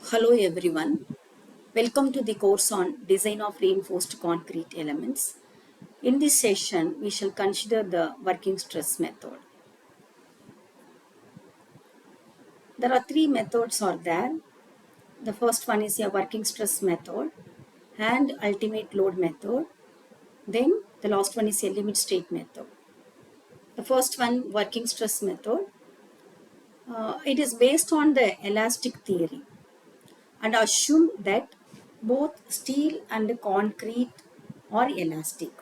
Hello everyone. Welcome to the course on Design of Reinforced Concrete Elements. In this session, we shall consider the working stress method. There are three methods are there. The first one is a working stress method and ultimate load method. Then the last one is a limit state method. The first one, working stress method, it is based on the elastic theory and assume that both steel and concrete are elastic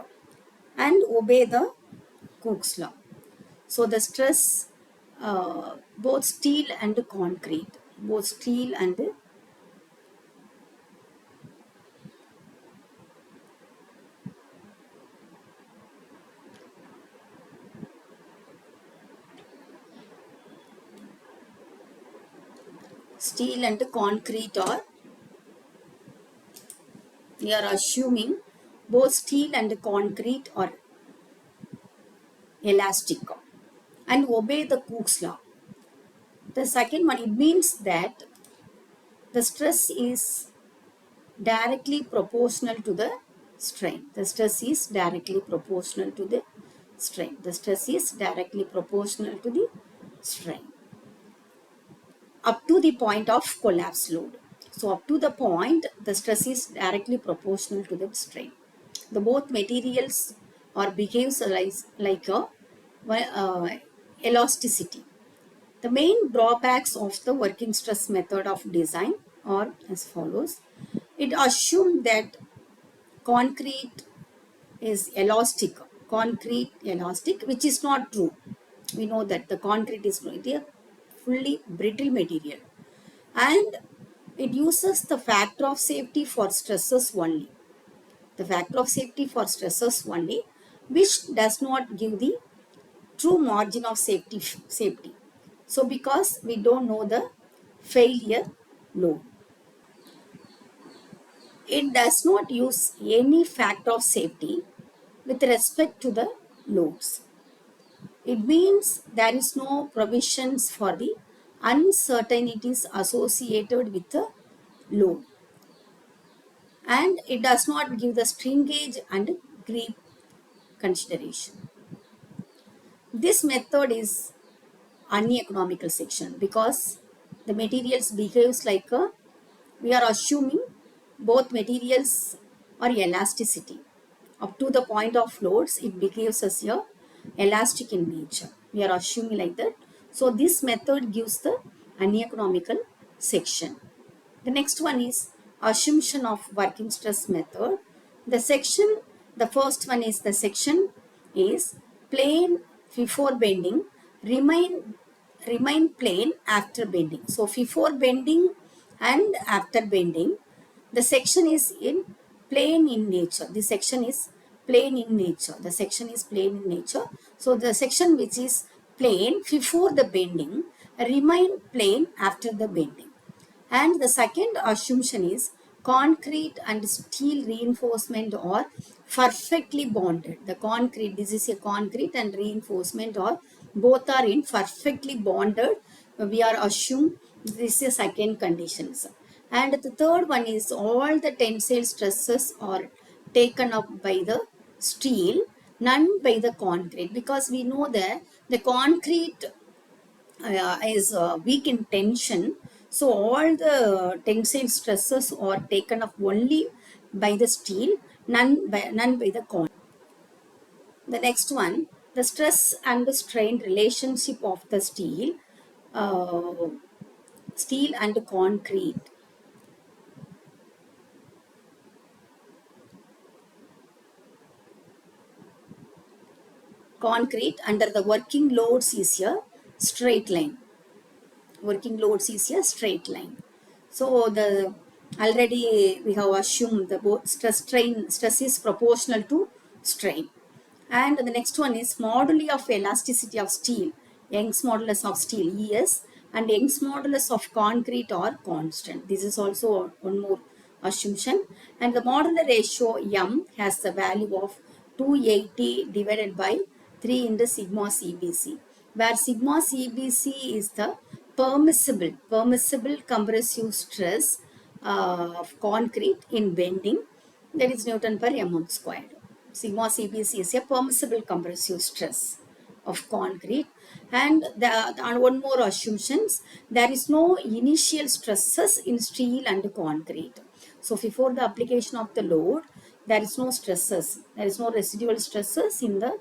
and obey the Cook's law. So the stress, both steel and concrete, both steel and concrete are, we are assuming both steel and concrete are elastic and obey the Cook's law. The second one, it means that the stress is directly proportional to the strain. The stress is directly proportional to the strain. The stress is directly proportional to the strain up to the point of collapse load. So up to the point, the stress is directly proportional to the strain. The both materials or behaves like a elasticity. The main drawbacks of the working stress method of design are as follows. It assumes that concrete is elastic, which is not true. We know that the concrete is a fully brittle material and it uses the factor of safety for stresses only. The factor of safety for stresses only, which does not give the true margin of safety. So because we don't know the failure load. It does not use any factor of safety with respect to the loads. It means there is no provisions for the uncertainties associated with the load. And it does not give the strain gauge and creep consideration. This method is uneconomical section because the materials behaves like we are assuming both materials are elasticity. Up to the point of loads, it behaves as a elastic in nature. We are assuming like that. So this method gives the uneconomical section. The next one is assumption of working stress method. The first one is the section is plane before bending, remain plane after bending. So before bending and after bending, the section is in plane in nature. The section is plane in nature. The section is plane in nature. So the section which is plane before the bending remain plane after the bending. And the second assumption is concrete and steel reinforcement are perfectly bonded. The concrete, this is a concrete and reinforcement are both are in perfectly bonded. We are assumed this is second conditions. And the third one is all the tensile stresses are taken up by the steel, none by the concrete, because we know that the concrete is weak in tension. So all the tensile stresses are taken up only by the steel, none by the concrete. The next one, the stress and the strain relationship of the uh, steel and concrete. Concrete under the working loads is a straight line. Working loads is a straight line. So the already we have assumed the both stress is proportional to strain. And the next one is moduli of elasticity of steel, Young's modulus of steel ES and Young's modulus of concrete are constant. This is also one more assumption. And the modular ratio M has the value of 280 divided by 3 into sigma CBC, where sigma CBC is the permissible compressive stress of concrete in bending, that is Newton per mm squared. Sigma CBC is a permissible compressive stress of concrete. And one more assumptions, there is no initial stresses in steel and concrete. So before the application of the load, there is no stresses, there is no residual stresses in the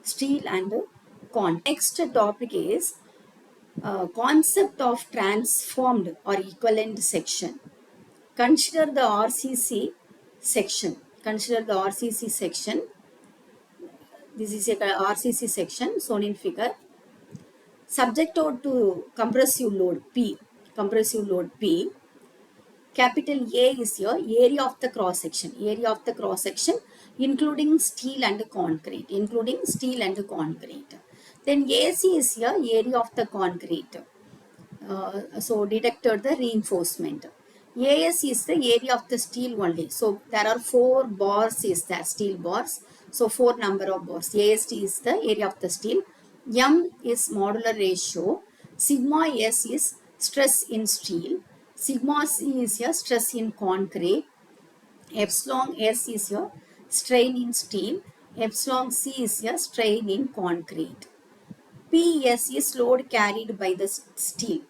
steel and concrete. Next topic is concept of transformed or equivalent section. Consider the RCC section. Consider the RCC section. This is a RCC section shown in figure. Subjected to compressive load P. Compressive load P. Capital A is your area of the cross section. Area of the cross section including steel and concrete. Including steel and concrete. Then AC is your area of the concrete. So deducted the reinforcement. AS is the area of the steel only. So there are 4 bars is there, steel bars. So 4 number of bars. AST is the area of the steel. M is modular ratio. Sigma S is stress in steel. Sigma C is your stress in concrete. Epsilon S is your strain in steel. Epsilon C is your strain in concrete. PS is load carried by the steel.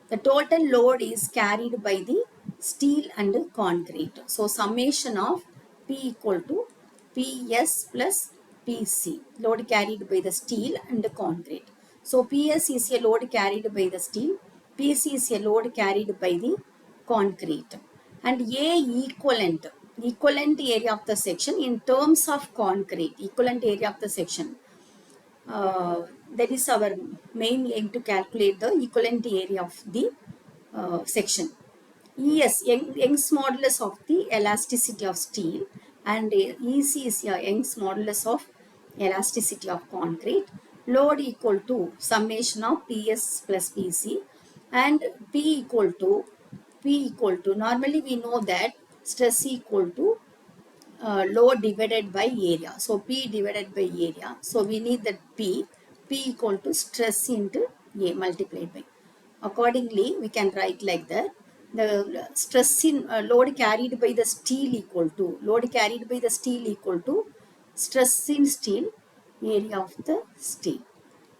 The total load is carried by the steel and concrete. So summation of P equal to PS plus PC. Load carried by the steel and concrete. So PS is a load carried by the steel. PC is a load carried by the concrete. And A equivalent. Equivalent area of the section in terms of concrete. Equivalent area of the section. That is our main aim to calculate the equivalent area of the section. ES, Young's modulus of the elasticity of steel, and EC is Young's modulus of elasticity of concrete. Load equal to summation of PS plus PC, and P equal to normally we know that stress equal to load divided by area. So P divided by area. So we need that P equal to stress into A multiplied by. Accordingly, we can write like that. The stress in load carried by the steel equal to stress in steel area of the steel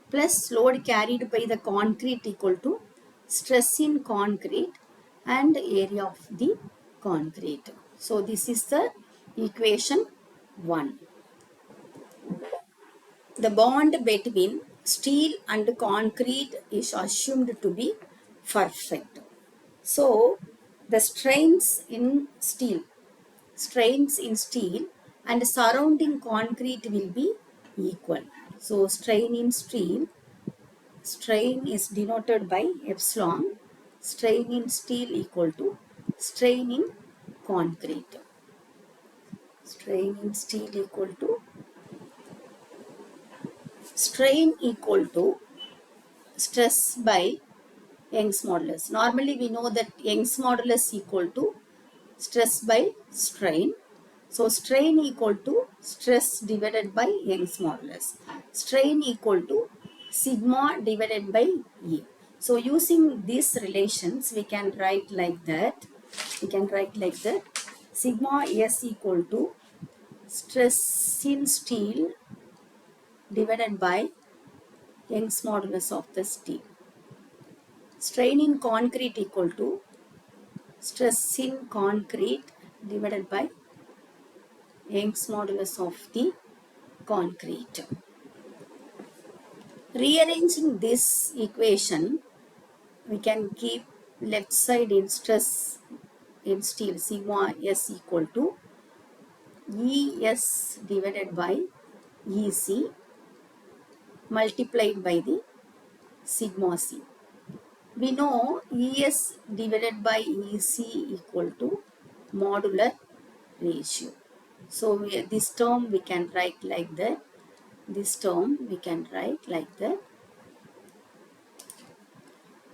plus load carried by the concrete equal to stress in concrete and area of the concrete. So this is the equation 1. The bond between steel and concrete is assumed to be perfect. So the strains in steel and surrounding concrete will be equal. So strain in steel, strain is denoted by epsilon. Strain in steel equal to strain in concrete. Strain in steel equal to strain equal to stress by Young's modulus. Normally we know that Young's modulus equal to stress by strain. So strain equal to stress divided by Young's modulus. Strain equal to sigma divided by E. So using these relations we can write like that. Sigma S equal to stress in steel divided by Young's modulus of the steel. Strain in concrete equal to stress in concrete divided by Young's modulus of the concrete. Rearranging this equation, we can keep left side in stress in steel sigma S equal to ES divided by EC multiplied by the sigma C. We know ES divided by EC equal to modular ratio. So this term we can write like that. This term we can write like that.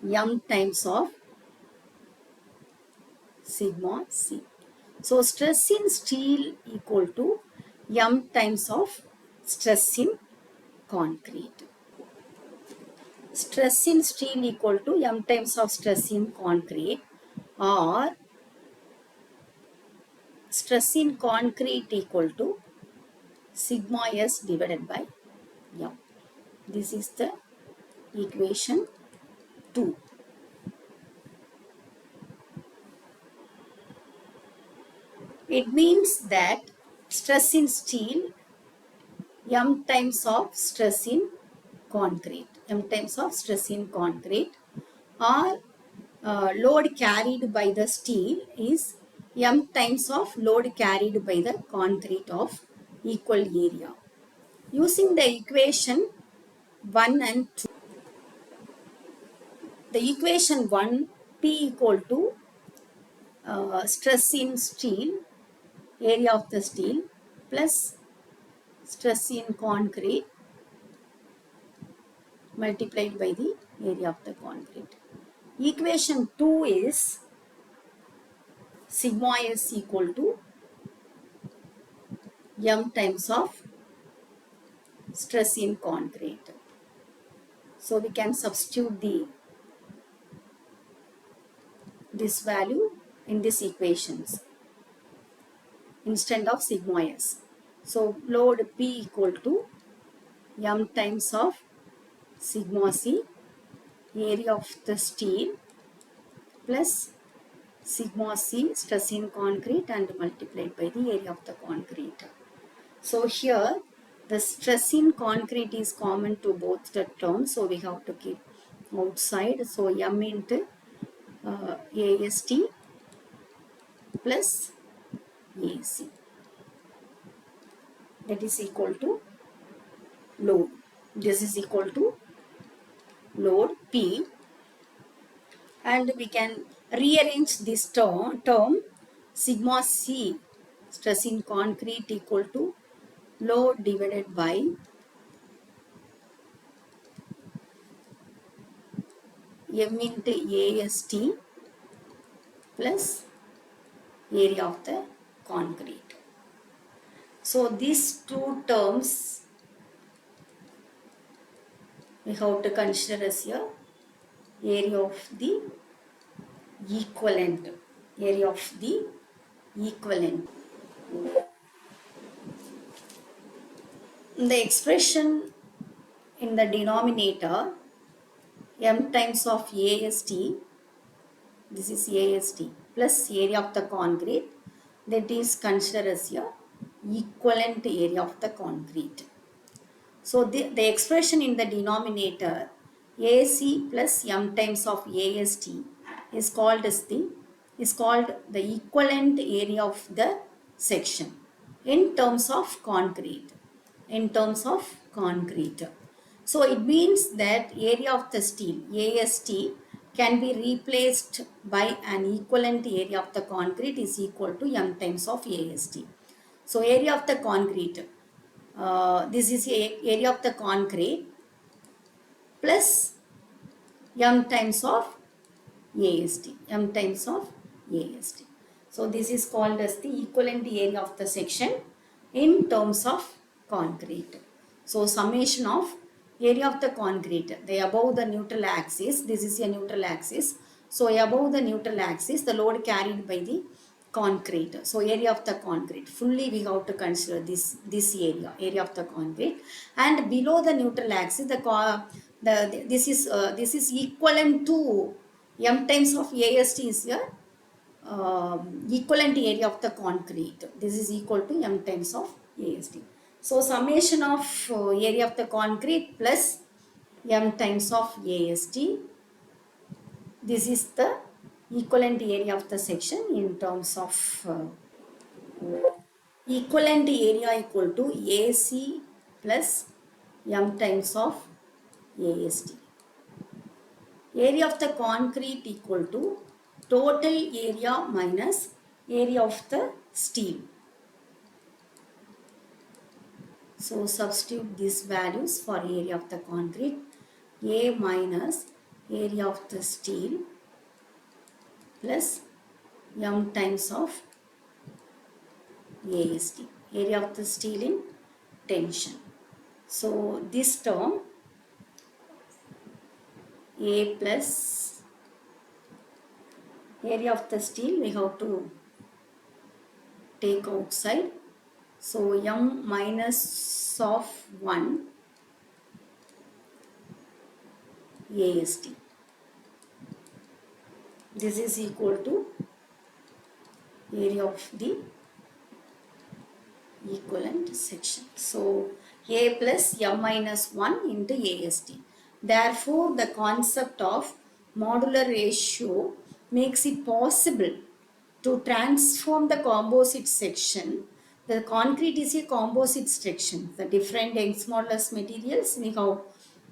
M times of sigma C. So stress in steel equal to M times of stress in concrete. stress in steel equal to m times of stress in concrete, or stress in concrete equal to sigma s divided by m. This is the equation 2. It means that stress in steel m times of stress in concrete, m times of stress in concrete, or load carried by the steel is m times of load carried by the concrete of equal area. Using the equation 1 and 2, the equation 1, P equal to stress in steel, area of the steel, plus stress in concrete multiplied by the area of the concrete. Equation 2 is sigma s equal to m times of stress in concrete. So we can substitute this value in these equations instead of sigma s. So load P equal to m times of sigma c, area of the steel, plus sigma c stress in concrete and multiplied by the area of the concrete. So here the stress in concrete is common to both the terms, so we have to keep outside. So m into AST plus AC, that is equal to load. This is equal to load P, and we can rearrange this term sigma C stress in concrete equal to load divided by m into AST plus area of the concrete. So these two terms we have to consider as a area of the equivalent. Area of the equivalent. The expression in the denominator m times of AST, this is AST, plus area of the concrete, that is considered as a equivalent area of the concrete. So the expression in the denominator AC plus m times of AST is called the equivalent area of the section in terms of concrete. In terms of concrete. So it means that area of the steel AST can be replaced by an equivalent area of the concrete is equal to m times of AST. So area of the concrete, this is area of the concrete plus m times of AST, m times of AST. So this is called as the equivalent area of the section in terms of concrete. So summation of area of the concrete, the above the neutral axis, this is a neutral axis. So above the neutral axis, the load carried by the concrete. So area of the concrete, fully we have to consider this area of the concrete, and below the neutral axis, this is equivalent to m times of AST is a equivalent area of the concrete. This is equal to m times of AST. So summation of area of the concrete plus m times of AST. This is the equivalent area of the section in terms of equivalent area equal to AC plus m times of AST. Area of the concrete equal to total area minus area of the steel. So substitute these values for area of the concrete. A minus area of the steel plus m times of AST, area of the steel in tension. So this term A plus area of the steel we have to take outside. So M minus of 1 AST. This is equal to area of the equivalent section. So A plus M minus 1 into AST. Therefore, the concept of modular ratio makes it possible to transform the composite section. The concrete is a composite section. The different Young's modulus materials we have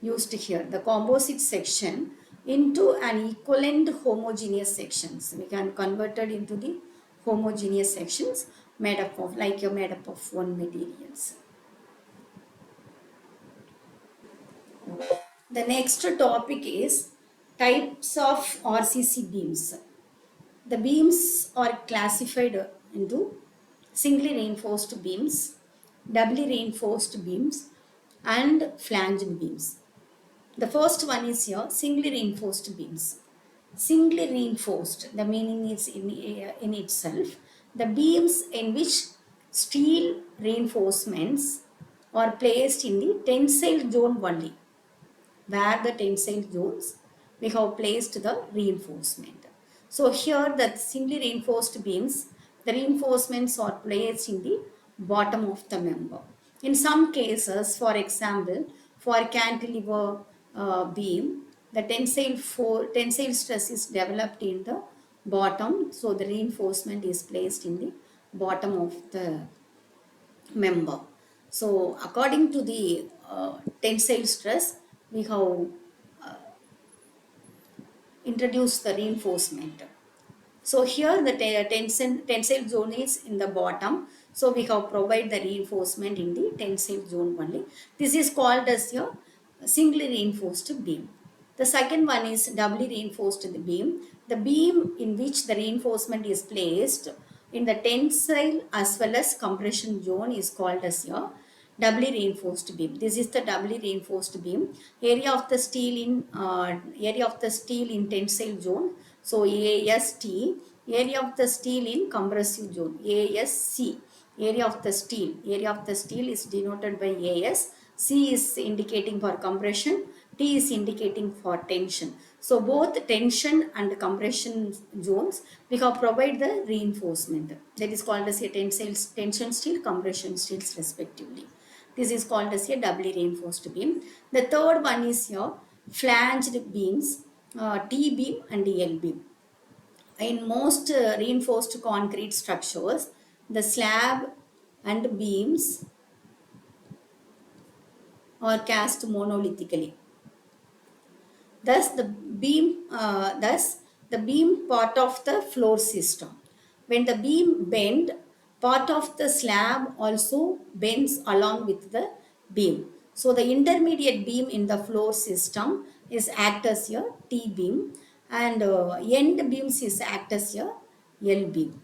used here. The composite section into an equivalent homogeneous sections. We can convert it into the homogeneous sections made up of like you're made up of one materials. The next topic is types of RCC beams. The beams are classified into singly reinforced beams, doubly reinforced beams, and flanged beams. The first one is here singly reinforced beams. Singly reinforced, the meaning is in itself, the beams in which steel reinforcements are placed in the tensile zone only, where the tensile zones we have placed the reinforcement. So here the singly reinforced beams, the reinforcements are placed in the bottom of the member. In some cases, for example, for cantilever beam, the tensile stress is developed in the bottom, so the reinforcement is placed in the bottom of the member. So according to the tensile stress, we have introduced the reinforcement. So here the tensile zone is in the bottom. So we have provided the reinforcement in the tensile zone only. This is called as your singly reinforced beam. The second one is doubly reinforced beam. The beam in which the reinforcement is placed in the tensile as well as compression zone is called as your doubly reinforced beam. This is the doubly reinforced beam. Area of the steel in tensile zone. So AST, area of the steel in compressive zone. ASC, area of the steel. Area of the steel is denoted by AS. C is indicating for compression. T is indicating for tension. So both tension and compression zones we have provided the reinforcement. That is called as a tension steel, compression steels respectively. This is called as a doubly reinforced beam. The third one is your flanged beams, T beam and L beam. In most reinforced concrete structures, the slab and beams are cast monolithically. Thus the beam part of the floor system. When the beam bend, part of the slab also bends along with the beam. So the intermediate beam in the floor system is act as your T beam, and end beams is act as your L beam.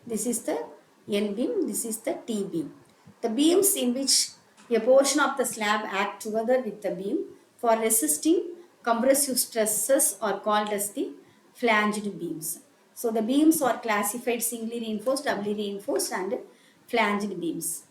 This is the L beam, this is the T beam. The beams in which a portion of the slab act together with the beam for resisting compressive stresses are called as the flanged beams. So the beams are classified singly reinforced, doubly reinforced and flanged beams.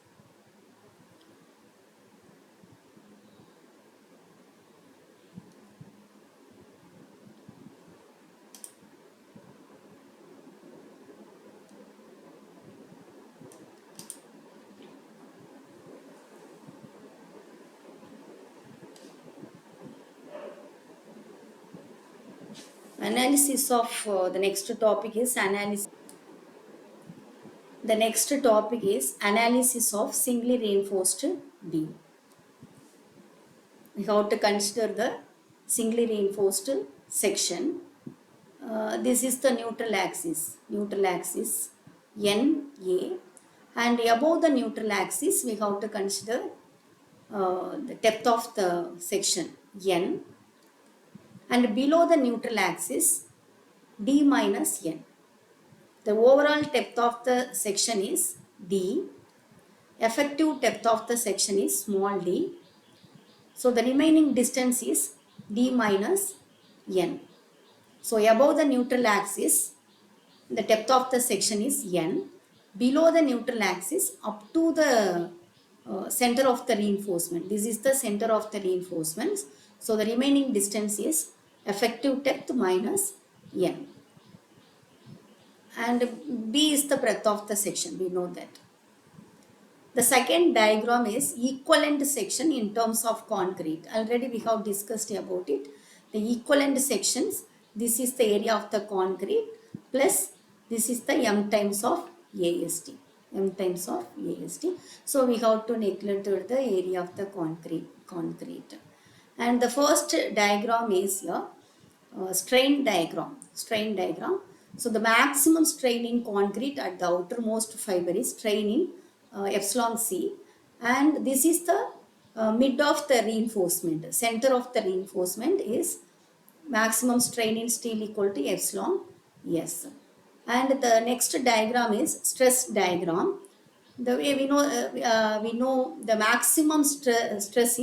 Analysis of the next topic is analysis. The next topic is analysis of singly reinforced beam. We have to consider the singly reinforced section. This is the neutral axis NA, and above the neutral axis we have to consider the depth of the section N, and below the neutral axis D minus N. The overall depth of the section is D, effective depth of the section is small d, So the remaining distance is d minus n. So above the neutral axis, the depth of the section is n. Below the neutral axis, up to the center of the reinforcement. This is the center of the reinforcements. So the remaining distance is effective depth minus n. And B is the breadth of the section. We know that. The second diagram is equivalent section in terms of concrete. Already we have discussed about it. The equivalent sections, this is the area of the concrete plus this is the m times of AST. M times of AST. So we have to neglect the area of the concrete. And the first diagram is here. Strain diagram. So the maximum strain in concrete at the outermost fiber is strain in epsilon C, and this is the mid of the reinforcement. Center of the reinforcement is maximum strain in steel equal to epsilon S. And the next diagram is stress diagram. The way we know the maximum stress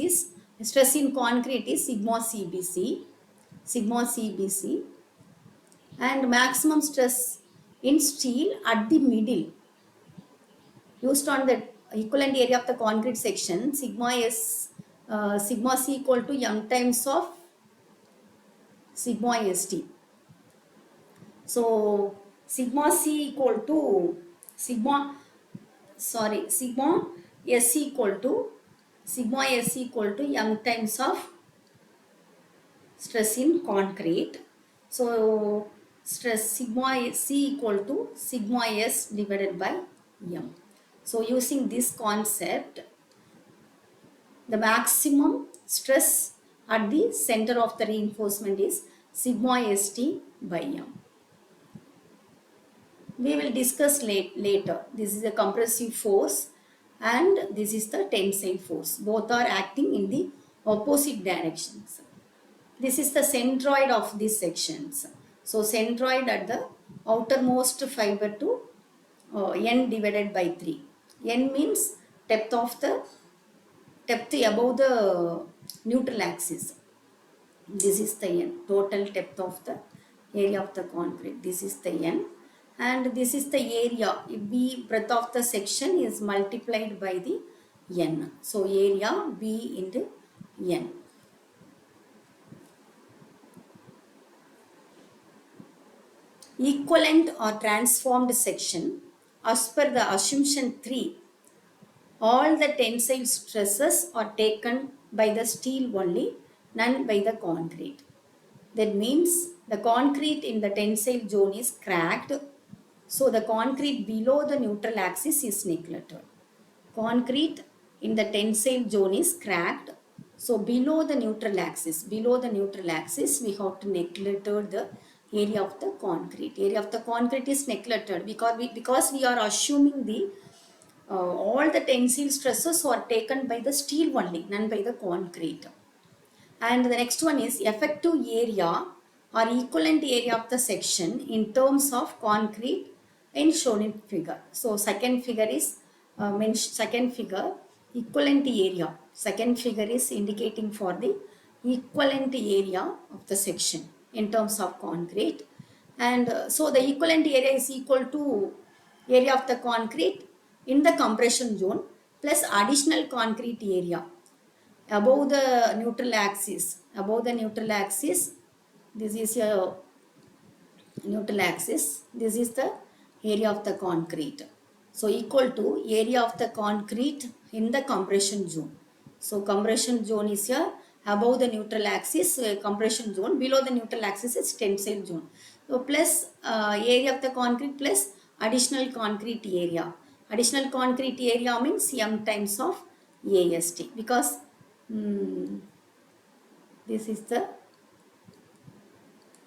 in concrete is sigma CBC, and maximum stress in steel at the middle used on the equivalent area of the concrete section, sigma C equal to m times of sigma ST. So sigma C equal to sigma S equal to m times of stress in concrete. So stress sigma C equal to sigma S divided by m. So using this concept, the maximum stress at the center of the reinforcement is sigma ST by m. We will discuss later. This is a compressive force and this is the tensile force. Both are acting in the opposite directions. This is the centroid of these sections. So centroid at the outermost fiber to n divided by 3. N means depth above the neutral axis. This is the n, total depth of the area of the concrete. This is the n, and this is the area. B, breadth of the section is multiplied by the n. So area B into n. Equivalent or transformed section, as per the assumption 3, all the tensile stresses are taken by the steel only, none by the concrete. That means the concrete in the tensile zone is cracked, so the concrete below the neutral axis is neglected. Concrete in the tensile zone is cracked, so below the neutral axis we have to neglect the area of the concrete. Area of the concrete is neglected because we are assuming the all the tensile stresses are taken by the steel only, none by the concrete. And the next one is effective area or equivalent area of the section in terms of concrete in shown in figure. So second figure is equivalent area. Second figure is indicating for the equivalent area of the section in terms of concrete. And so the equivalent area is equal to area of the concrete in the compression zone plus additional concrete area above the neutral axis. This is a neutral axis. This is the area of the concrete. So equal to area of the concrete in the compression zone. So compression zone is here above the neutral axis, compression zone. Below the neutral axis is tensile zone. So plus area of the concrete plus additional concrete area. Additional concrete area means m times of AST, because this is the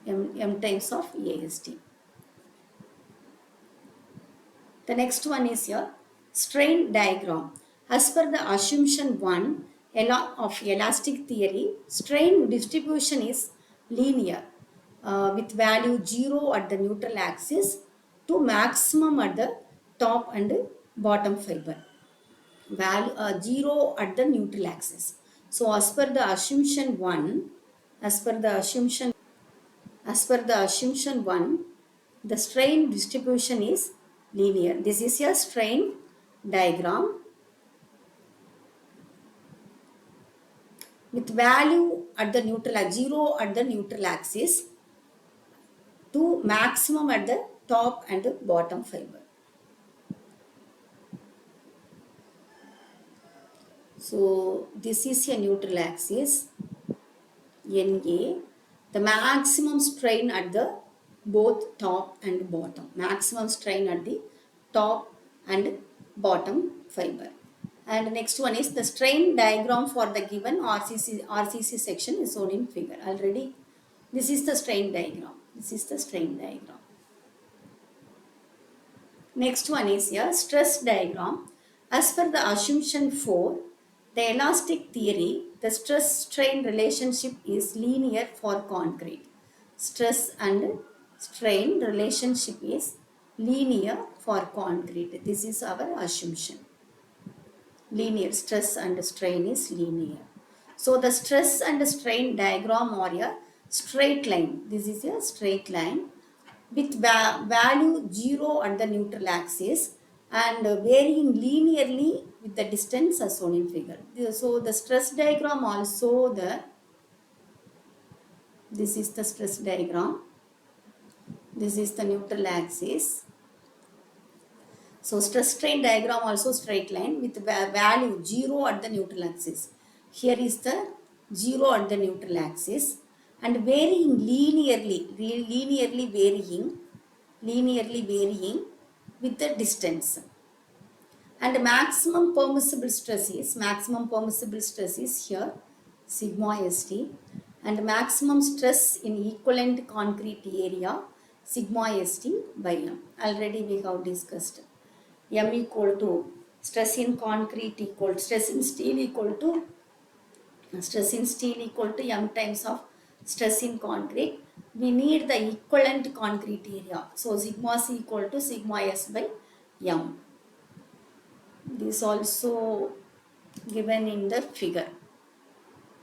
m times of AST. The next one is your strain diagram. As per the assumption 1 of elastic theory, strain distribution is linear with value 0 at the neutral axis to maximum at the top and bottom fiber. Value 0 at the neutral axis. So as per the assumption 1, as per the assumption as per the assumption 1, the strain distribution is linear. This is a strain diagram with value at the neutral axis, 0 at the neutral axis to maximum at the top and bottom fiber. So this is a neutral axis NA, the maximum strain at the both top and bottom, maximum strain at the top and bottom fiber. And next one is the strain diagram for the given RCC section is shown in figure. Already this is the strain diagram. This is the strain diagram. Next one is a stress diagram. As per the assumption 4, the elastic theory, the stress-strain relationship is linear for concrete. Stress and strain relationship is linear for concrete. This is our assumption. Linear, stress and strain is linear. So the stress and strain diagram are a straight line. This is a straight line with value 0 at the neutral axis and varying linearly with the distance as shown in figure. So the stress diagram also this is the stress diagram. This is the neutral axis. So stress strain diagram also straight line with value 0 at the neutral axis. Here is the 0 at the neutral axis and varying linearly varying with the distance. And maximum permissible stress is here sigma st, and maximum stress in equivalent concrete area sigma st by m. Already we have discussed. M equal to stress in concrete equal stress in steel equal to m times of stress in concrete. We need the equivalent concrete area. So sigma c equal to sigma s by m. This also given in the figure.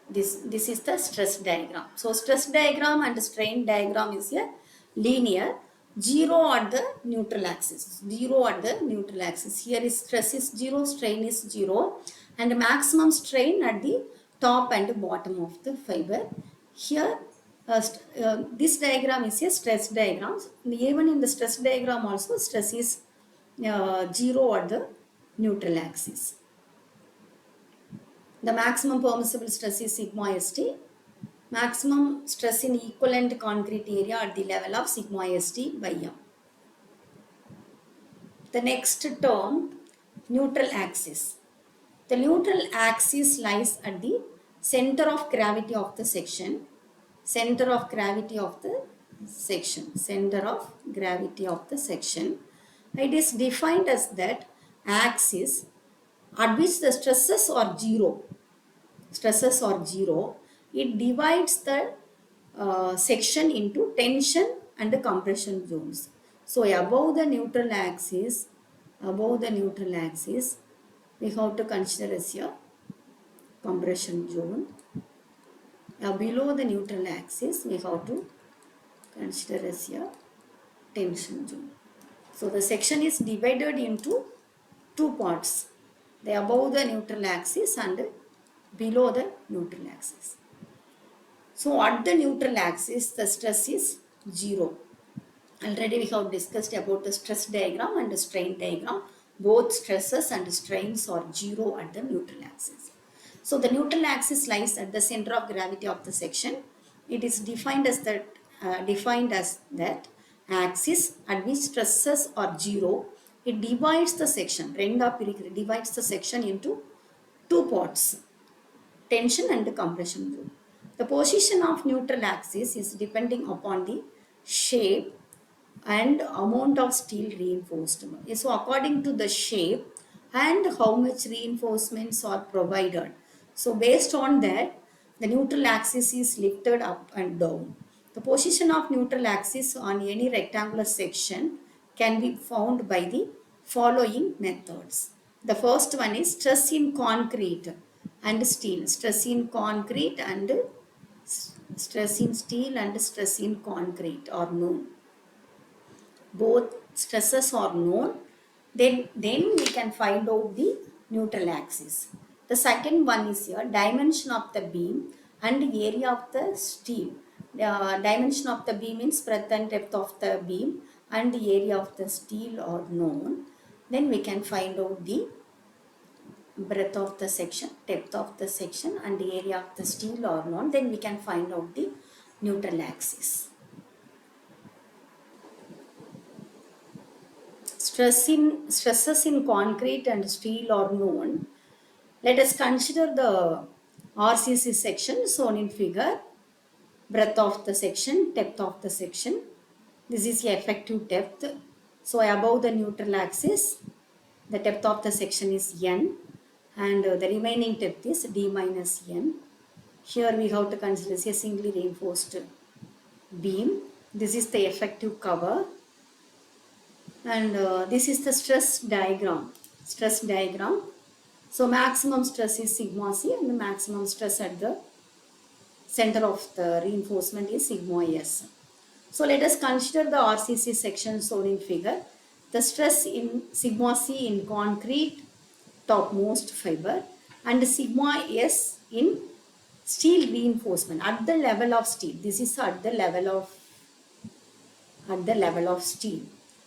This is the stress diagram. So stress diagram and strain diagram is a linear, 0 at the neutral axis. 0 at the neutral axis. Here is stress is 0, strain is 0, and maximum strain at the top and bottom of the fiber. Here this diagram is a stress diagram. Even in the stress diagram also stress is 0 at the neutral axis. The maximum permissible stress is sigma st. Maximum stress in equivalent concrete area at the level of sigma st by m. The next term, neutral axis. The neutral axis lies at the center of gravity of the section. Center of gravity of the section. Center of gravity of the section. It is defined as that axis at which the stresses are 0. Stresses are 0. It divides the section into tension and compression zones. So above the neutral axis, we have to consider as a compression zone. Below the neutral axis, we have to consider as a tension zone. So the section is divided into two parts, the above the neutral axis and below the neutral axis. So at the neutral axis, the stress is 0. Already we have discussed about the stress diagram and the strain diagram. Both stresses and strains are 0 at the neutral axis. So the neutral axis lies at the center of gravity of the section. It is defined as that axis at which stresses are 0. It divides the section. Divides the section into two parts, tension and compression zone. The position of neutral axis is depending upon the shape and amount of steel reinforced. So according to the shape and how much reinforcements are provided. So based on that, the neutral axis is lifted up and down. The position of neutral axis on any rectangular section can be found by the following methods. The first one is stress in concrete and steel. Stress in concrete and stress in steel and stress in concrete are known. Both stresses are known. Then we can find out the neutral axis. The second one is here dimension of the beam and area of the steel. The dimension of the beam means breadth and depth of the beam and the area of the steel are known. Then we can find out the breadth of the section, depth of the section and the area of the steel are known. Then we can find out the neutral axis. Stresses in concrete and steel are known. Let us consider the RCC section shown in figure. Breadth of the section, depth of the section. This is the effective depth. So above the neutral axis, the depth of the section is n and the remaining depth is d minus n. Here we have to consider a singly reinforced beam. This is the effective cover. And this is the stress diagram. So maximum stress is sigma c and the maximum stress at the center of the reinforcement is sigma s. So let us consider the RCC section shown in figure. The stress in sigma c in concrete topmost fiber and sigma s in steel reinforcement at the level of steel. This is at the level of steel.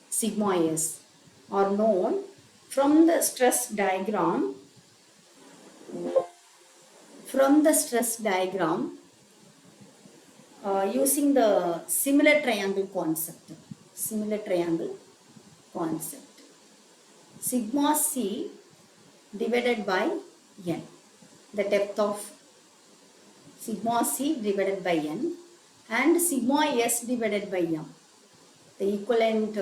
Sigma s are known from the stress diagram. Using the similar triangle concept. Sigma c divided by n. The depth of sigma c divided by n and sigma s divided by m. The equivalent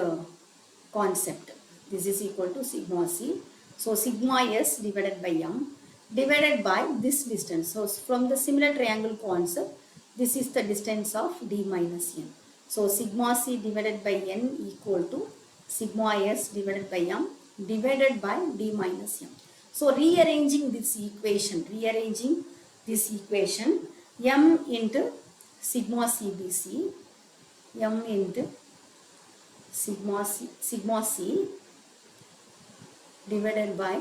concept. This is equal to sigma c. So sigma s divided by m divided by this distance. So from the similar triangle concept, this is the distance of d minus n. So sigma c divided by n equal to sigma s divided by m divided by d minus m. So rearranging this equation, m into sigma cbc, m into sigma c divided by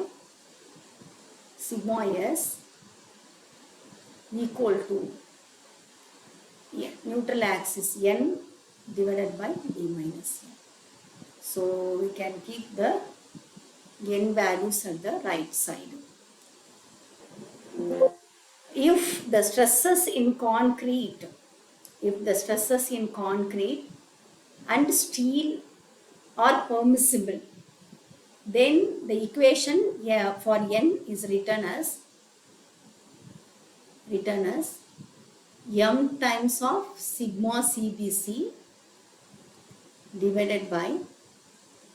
sigma s equal to neutral axis n divided by d minus n. So we can keep the n values at the right side. If the stresses in concrete and steel are permissible, then the equation for n is written as m times of sigma cbc divided by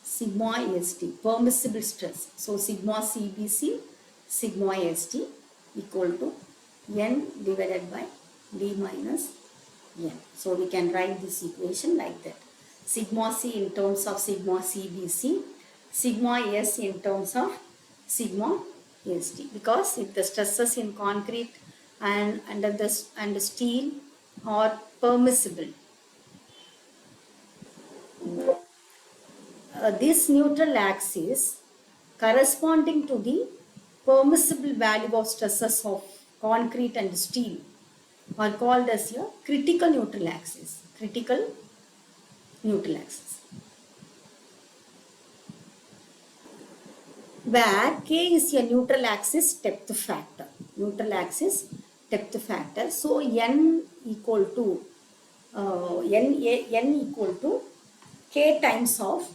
sigma st, permissible stress. So sigma cbc, sigma st equal to n divided by d minus n. So we can write this equation like that. Sigma c in terms of sigma cbc, sigma s in terms of sigma st. Because if the stresses in concrete and steel are permissible, this neutral axis corresponding to the permissible value of stresses of concrete and steel are called as a critical neutral axis. Where k is a neutral axis depth factor. So n equal to k times of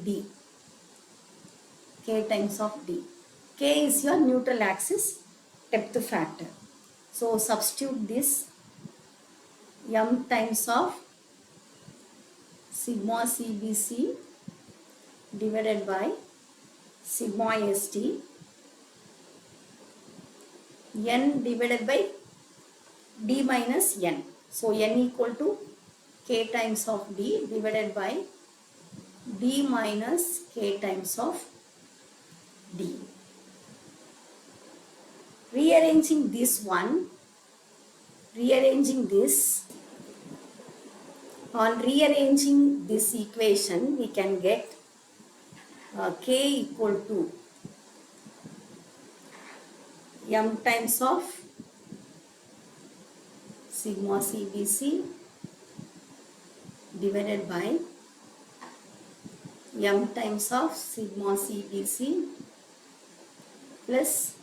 d. K is your neutral axis depth factor. So substitute this m times of sigma cbc divided by sigma st, n divided by d minus n. So n equal to k times of d divided by d minus k times of d. Rearranging this one, rearranging this, on rearranging this equation, we can get k equal to m times of sigma CBC divided by m times of sigma CBC plus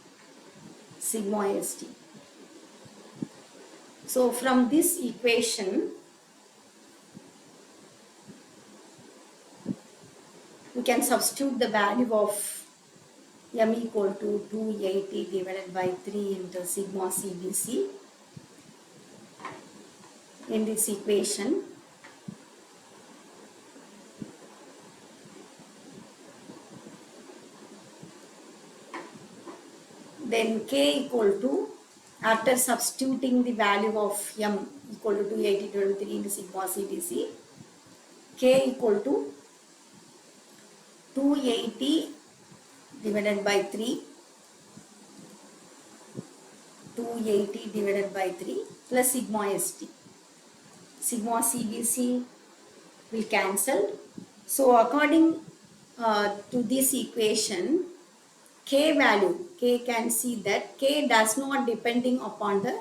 sigma ST. So from this equation, we can substitute the value of m equal to 280 divided by 3 into sigma CBC in this equation. Then k equal to, after substituting the value of m equal to 280 divided by 3 into sigma CBC, k equal to 280 divided by 3, 280 divided by 3 plus sigma ST. Sigma CBC will cancel. So according to this equation, k value, k can see that k does not depending upon the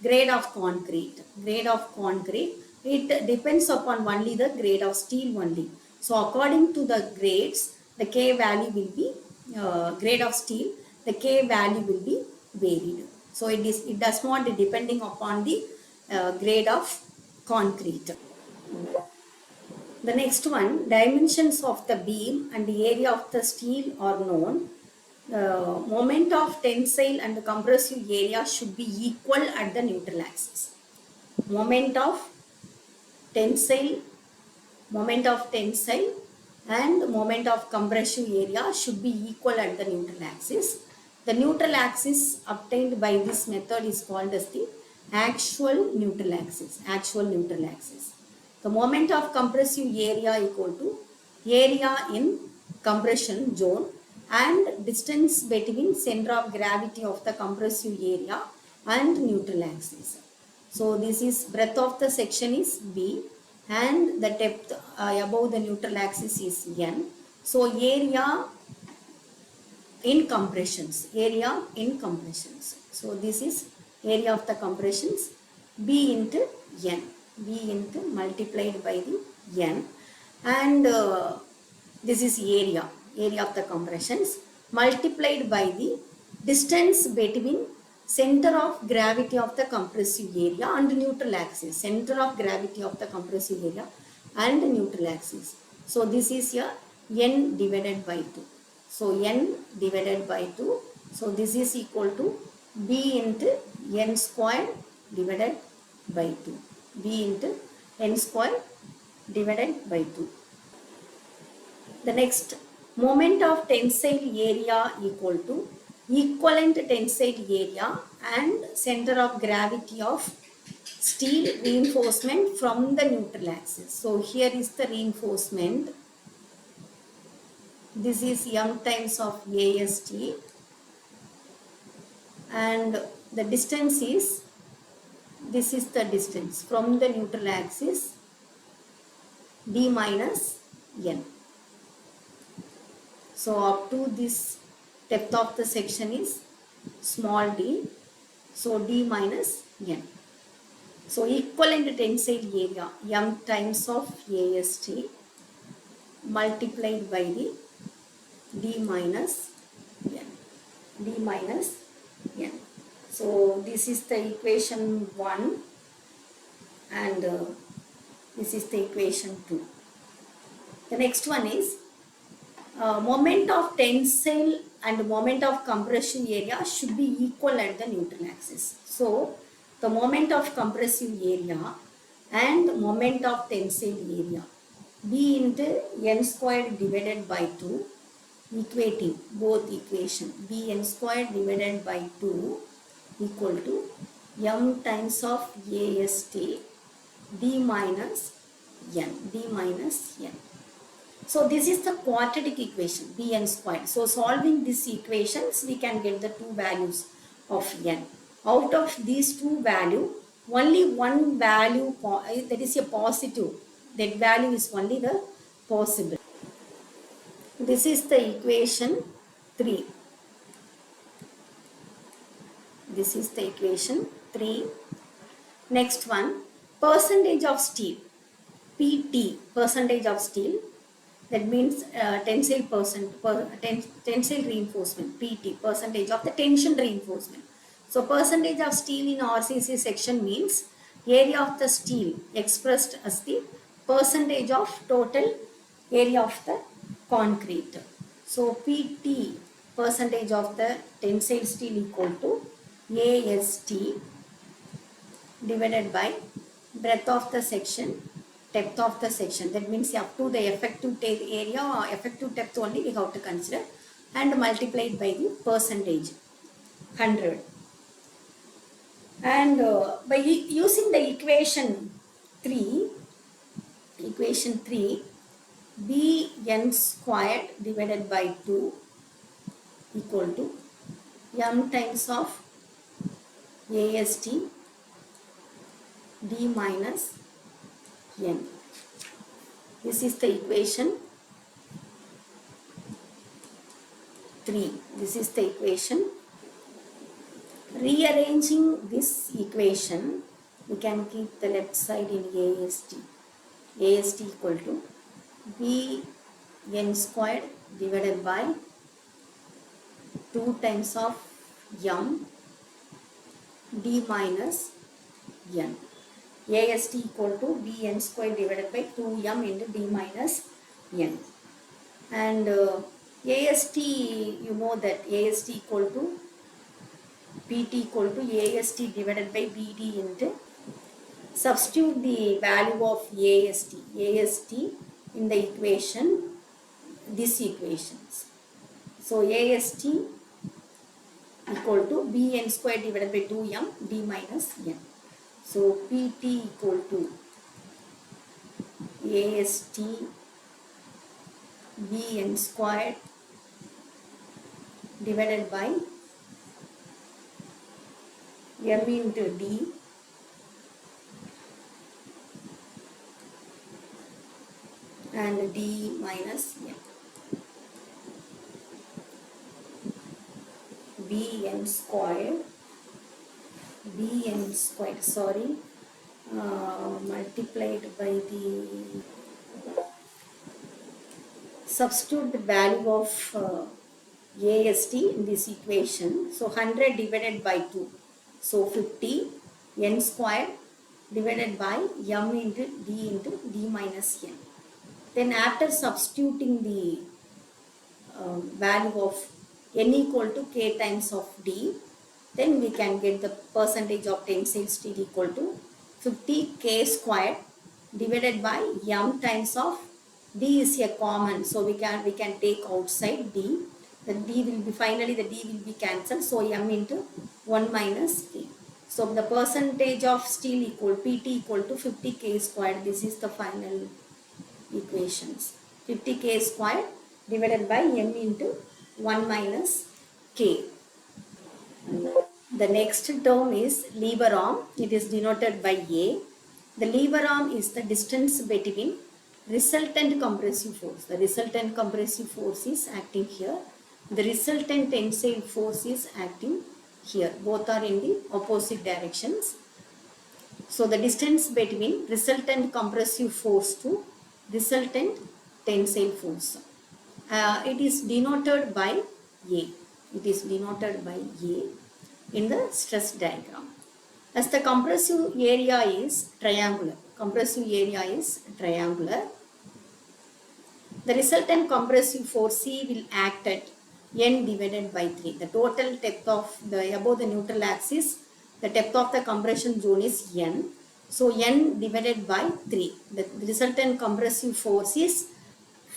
grade of concrete. Grade of concrete, it depends upon only the grade of steel only. So according to the grades, the k value will be, grade of steel, the k value will be varied. So it does not depending upon the grade of concrete. The next one, dimensions of the beam and the area of the steel are known. The moment of tensile and the compressive area should be equal at the neutral axis. Moment of tensile and moment of compressive area should be equal at the neutral axis. The neutral axis obtained by this method is called as the actual neutral axis. The moment of compressive area equal to area in compression zone and distance between center of gravity of the compressive area and neutral axis. So this is breadth of the section is B and the depth above the neutral axis is N. So area in compressions. So this is area of the compressions B into N. B into multiplied by the N, and this is area of the compressions multiplied by the distance between center of gravity of the compressive area and neutral axis. Center of gravity of the compressive area and neutral axis. So this is here N divided by 2. So N divided by 2. So this is equal to B into N square divided by 2. B into N square divided by 2. The next, moment of tensile area equal to equivalent tensile area and center of gravity of steel reinforcement from the neutral axis. So here is the reinforcement. This is m times of AST and the distance is, this is the distance from the neutral axis, d minus n. So up to this depth of the section is small d, so d minus n. So equivalent tensile area m times of AST multiplied by the d minus n. So this is the equation 1 and this is the equation 2. The next one is moment of tensile and moment of compression area should be equal at the neutral axis. So the moment of compressive area and moment of tensile area, B into n squared divided by 2, equating both equation, B n squared divided by 2 equal to m times of AST d minus n. So this is the quadratic equation Bn squared. So solving these equations, we can get the two values of n. Out of these two values, only one value that is a positive. That value is only the possible. This is the equation 3. This is the equation 3. Next one, percentage of steel. PT, percentage of steel. That means tensile reinforcement, PT, percentage of the tension reinforcement. So percentage of steel in RCC section means area of the steel expressed as the percentage of total area of the concrete. So PT, percentage of the tensile steel, equal to AST divided by breadth of the section, depth of the section. That means up to the effective area or effective depth only we have to consider, and multiplied by the percentage 100. And by using the equation 3, Bn squared divided by 2 equal to m times of AST d minus n. This is the equation 3. This is the equation. Rearranging this equation, we can keep the left side in AST. AST equal to Bn squared divided by 2 times of m d minus n. AST equal to Bn squared divided by 2m into d minus n. And AST, you know that AST equal to PT equal to AST divided by BD into, substitute the value of AST in the equation, these equations. So AST equal to Bn squared divided by 2m d minus n. So PT equal to AST Bn squared divided by m into d and d minus m. Bn squared multiplied by the, substitute the value of AST in this equation. So 100 divided by 2. So 50 n squared divided by m into d minus n. Then after substituting the value of n equal to k times of d, then we can get the percentage of tensile steel equal to 50 k squared divided by m times of d is a common, so we can take outside d. The d will be, finally the d will be cancelled, so m into 1 minus k. So the percentage of steel equal PT equal to 50 k squared. This is the final equations. 50 k squared divided by m into 1 minus k. The next term is lever arm. It is denoted by A. The lever arm is the distance between resultant compressive force. The resultant compressive force is acting here. The resultant tensile force is acting here. Both are in the opposite directions. So the distance between resultant compressive force to resultant tensile force. It is denoted by A. It is denoted by A in the stress diagram. As the compressive area is triangular. The resultant compressive force C will act at n divided by 3. The total depth of the above the neutral axis, the depth of the compression zone is n. So n divided by 3. The resultant compressive force is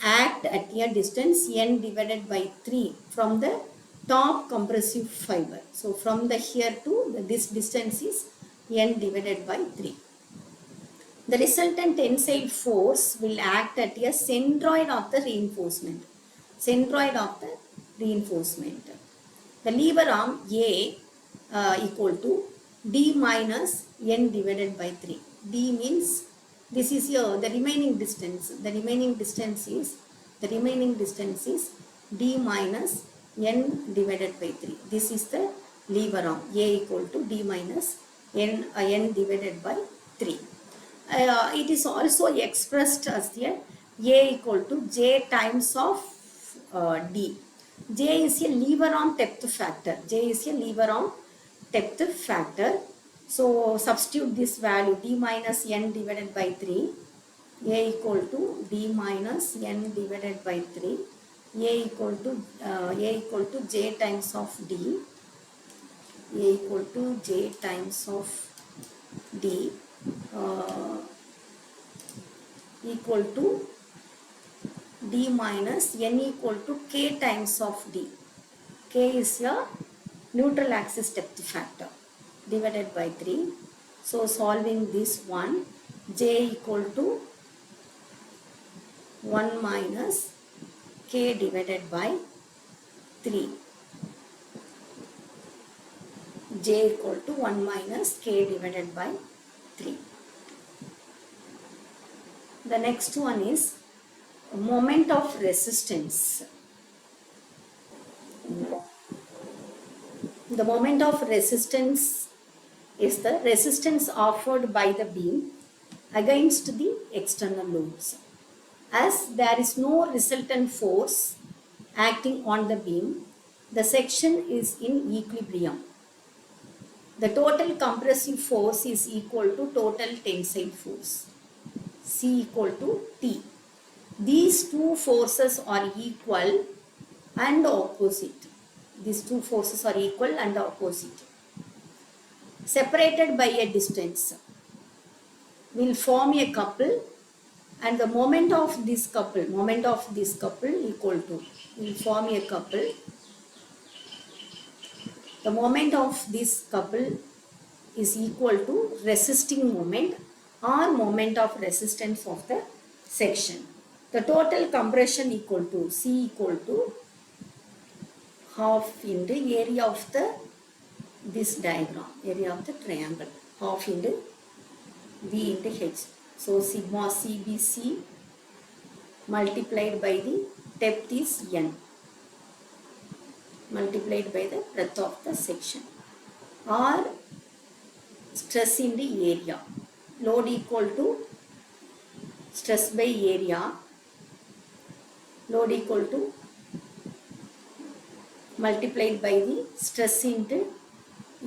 act at a distance n divided by 3 from the top compressive fiber. So from the here to this distance is n divided by 3. The resultant tensile force will act at a centroid of the reinforcement. Centroid of the reinforcement. The lever arm A equal to D minus N divided by 3. D means this is here the remaining distance. The remaining distance is D minus N divided by 3. This is the lever arm A equal to D minus N divided by 3. It is also expressed as a equal to J times of D. J is a lever arm depth factor. J is a lever arm depth factor. So substitute this value D minus N divided by 3. A equal to D minus N divided by 3. A equal to J times of D. A equal to J times of D. Equal to D minus N equal to K times of D. K is a neutral axis depth factor divided by 3. So solving this one, J equal to 1 minus K divided by 3. J equal to 1 minus K divided by 3. The next one is moment of resistance. The moment of resistance is the resistance offered by the beam against the external loads. As there is no resultant force acting on the beam, the section is in equilibrium. The total compressive force is equal to total tensile force. C equal to T. These two forces are equal and opposite. These two forces are equal and opposite. Separated by a distance will form a couple, and the moment of this couple equal to will form a couple. The moment of this couple is equal to resisting moment or moment of resistance of the section. The total compression equal to C equal to half into area of the this diagram, area of the triangle, half into V into H. So sigma CBC multiplied by the depth is N, multiplied by the breadth of the section, or stress in the area. Load equal to stress by area. Load equal to multiplied by the stress into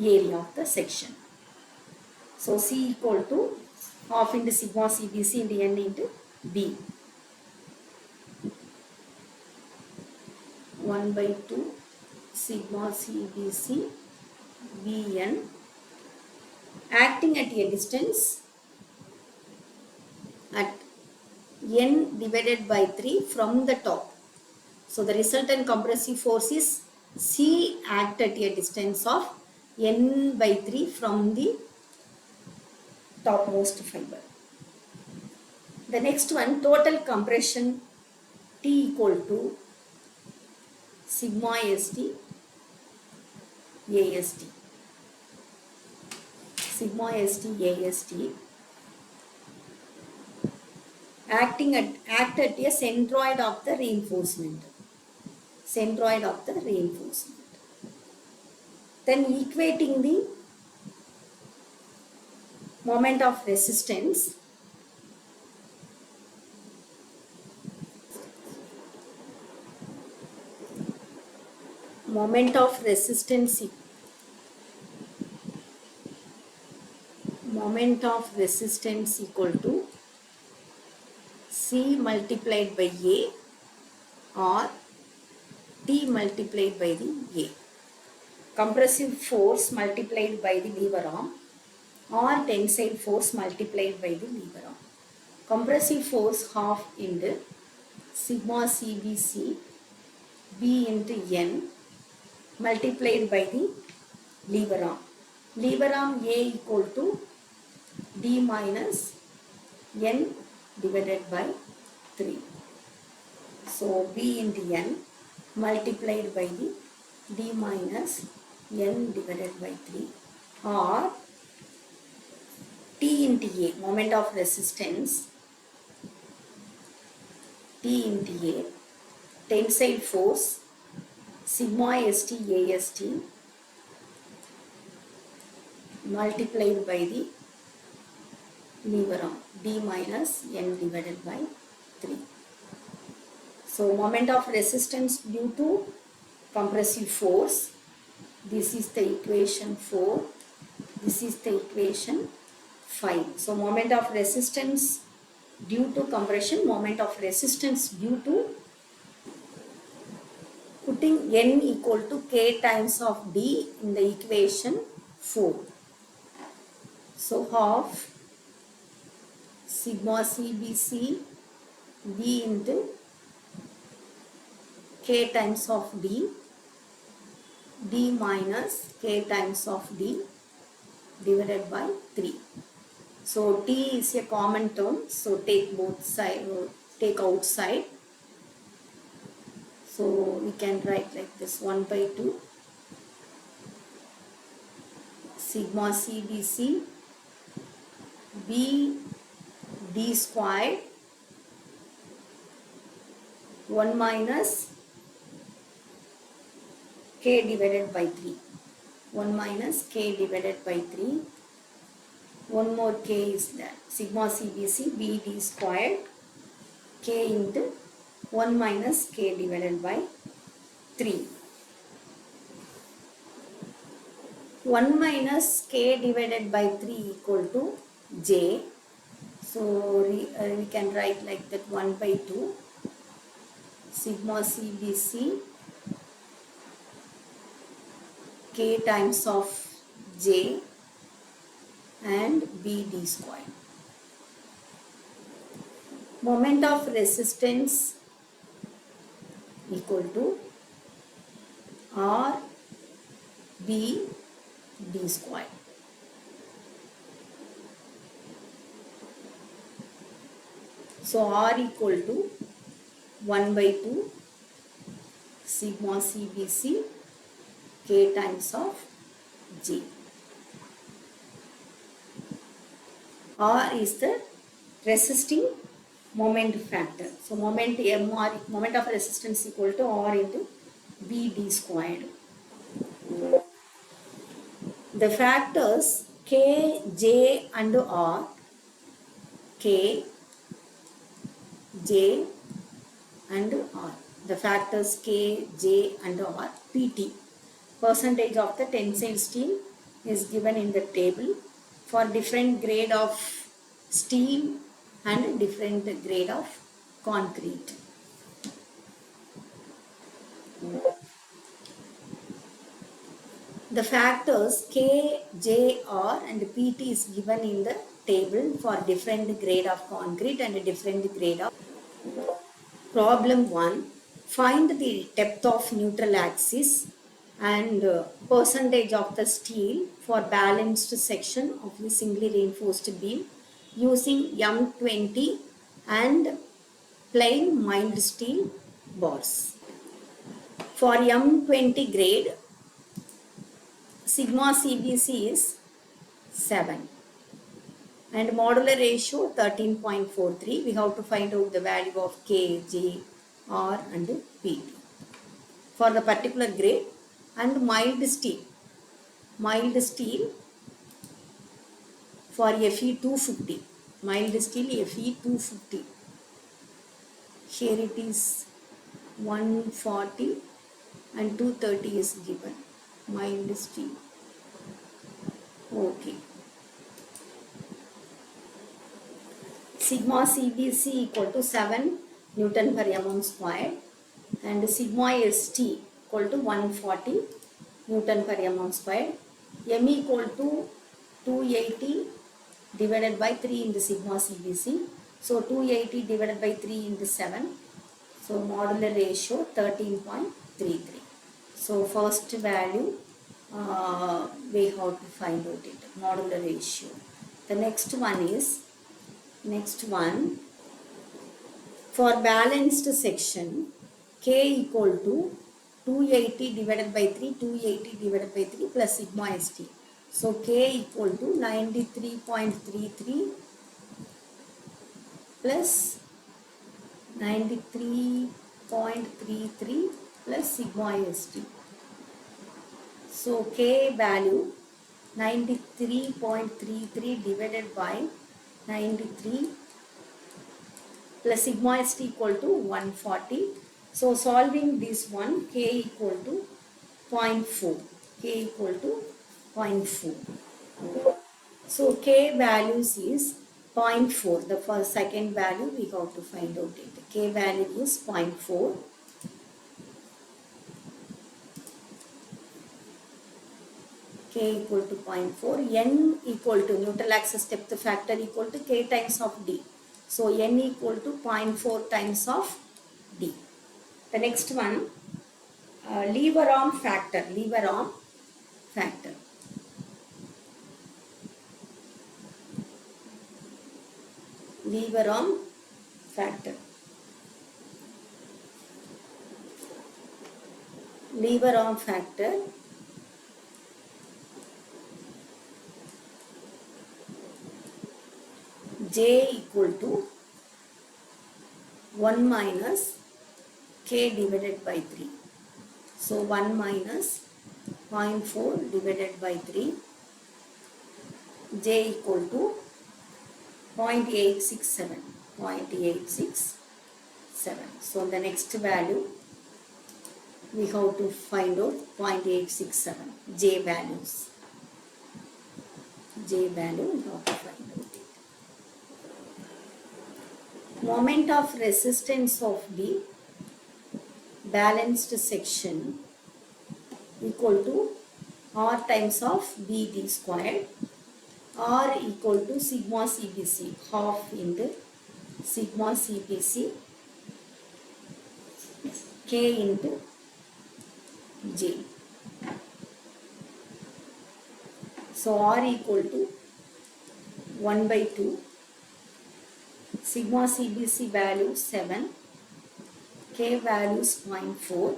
area of the section. So C equal to half into sigma CBC into N into B. 1 by 2 sigma CBC Bn acting at a distance at N divided by 3 from the top. So the resultant compressive force is C act at a distance of N by 3 from the topmost fiber. The next one, total compression T equal to sigma ST AST. Sigma ST AST act at a centroid of the reinforcement. Centroid of the reinforcement. Then equating the moment of resistance, moment of resistance equal to C multiplied by A or T multiplied by the A. Compressive force multiplied by the lever arm or tensile force multiplied by the lever arm. Compressive force half into sigma CBC B into N multiplied by the lever arm. Lever arm A equal to D minus n divided by 3. So b into n multiplied by the d minus n divided by 3, or T into A, moment of resistance, T into A, tensile force, sigma st ast multiplied by the lever arm, d minus n divided by 3. So moment of resistance due to compressive force, this is the equation 4, this is the equation 5. So moment of resistance due to compression, moment of resistance due to putting n equal to k times of d in the equation 4. So half sigma cbc b into k times of d, d minus k times of d divided by 3. So t is a common term, so take both side, take outside. So we can write like this, 1 by 2 sigma cbc b d squared 1 minus k divided by 3. 1 minus k divided by 3. One more k is there. Sigma cbc b d squared k into 1 minus k divided by 3. 1 minus k divided by 3 equal to j. So we can write like that, 1 by 2 sigma cbc k times of j and b d squared. Moment of resistance equal to r b d squared. So r equal to 1 by 2 sigma cbc k times of j. R is the resisting moment factor. So moment of resistance equal to R into B d squared. The factors K, J and R, K, J and R. The factors K, J and R, PT. Percentage of the tensile steel is given in the table for different grade of steel and different grade of concrete. The factors K, J, R and PT is given in the table for different grade of concrete and different grade of. Problem 1. Find the depth of neutral axis and percentage of the steel for balanced section of the singly reinforced beam using M20 and plain mild steel bars. For M20 grade, sigma CBC is 7 and modular ratio 13.43. We have to find out the value of K, J, R and PT for the particular grade. And mild steel for Fe 250, mild steel Fe 250, here it is 140 and 230 is given, mild steel. Okay, sigma CBC equal to 7 Newton per mm square and sigma ST equal to 140 Newton per mm square. M equal to 280 divided by 3 into sigma CBC. So 280 divided by 3 into 7. So modular ratio 13.33. So first value we have to find out it, modular ratio. The next one is Next one, for balanced section, K equal to 280 divided by 3, 280 divided by 3 plus sigma st. So K equal to 93.33 plus 93.33 plus sigma st. So K value 93.33 divided by 93 plus sigma st equal to 140. So solving this one, K equal to 0.4. K equal to 0.4. So K values is 0.4. The first second value we have to find out it. K value is 0.4. K equal to 0.4. N equal to neutral axis depth factor equal to K times of D. So N equal to 0.4 times of D. The next one, lever arm factor. Lever arm factor. Lever arm factor. Lever arm factor J equal to 1 minus K divided by 3. So 1 minus 0.4 divided by 3. J equal to 0.867. 0.867. So the next value we have to find out 0.867. J values. J value we have to find out. Moment of resistance of the balanced section equal to R times of BD squared. R equal to sigma CBC, half into sigma CBC, K into J. So R equal to 1 by 2, sigma CBC value 7, K values 0.4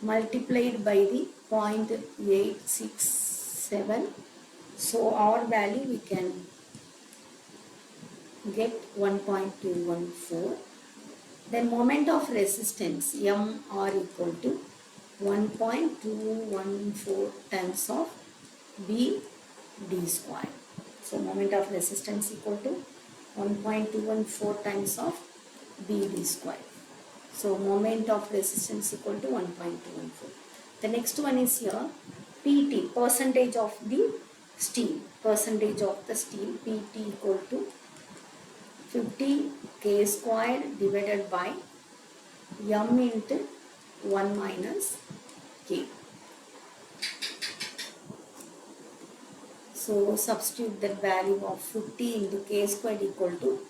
multiplied by the 0.867. So our value we can get 1.214. Then moment of resistance MR equal to 1.214 times of BD square. So moment of resistance equal to 1.214 times of BD square. So moment of resistance equal to 1.214. The next one is here PT, percentage of the steel. Percentage of the steel, PT equal to 50 K squared divided by M into 1 minus K. So substitute that value of 50 into K squared equal to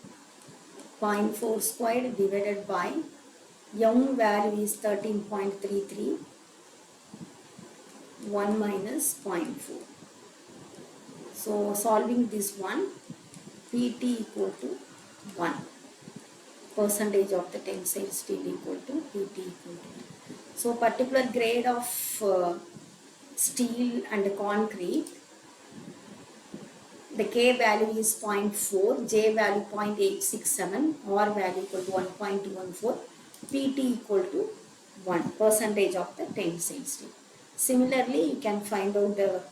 0.4 squared divided by M value is 13.33, 1 minus 0.4. So solving this one, PT equal to 1. Percentage of the tensile steel equal to PT equal to 1. So particular grade of steel and concrete, the K value is 0.4, J value 0.867, R value equal to 1.214, PT equal to 1, percentage of the tensile steel. Similarly, you can find out the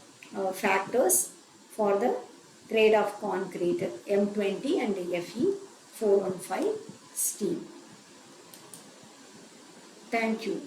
factors for the grade of concrete M20 and Fe415 steel. Thank you.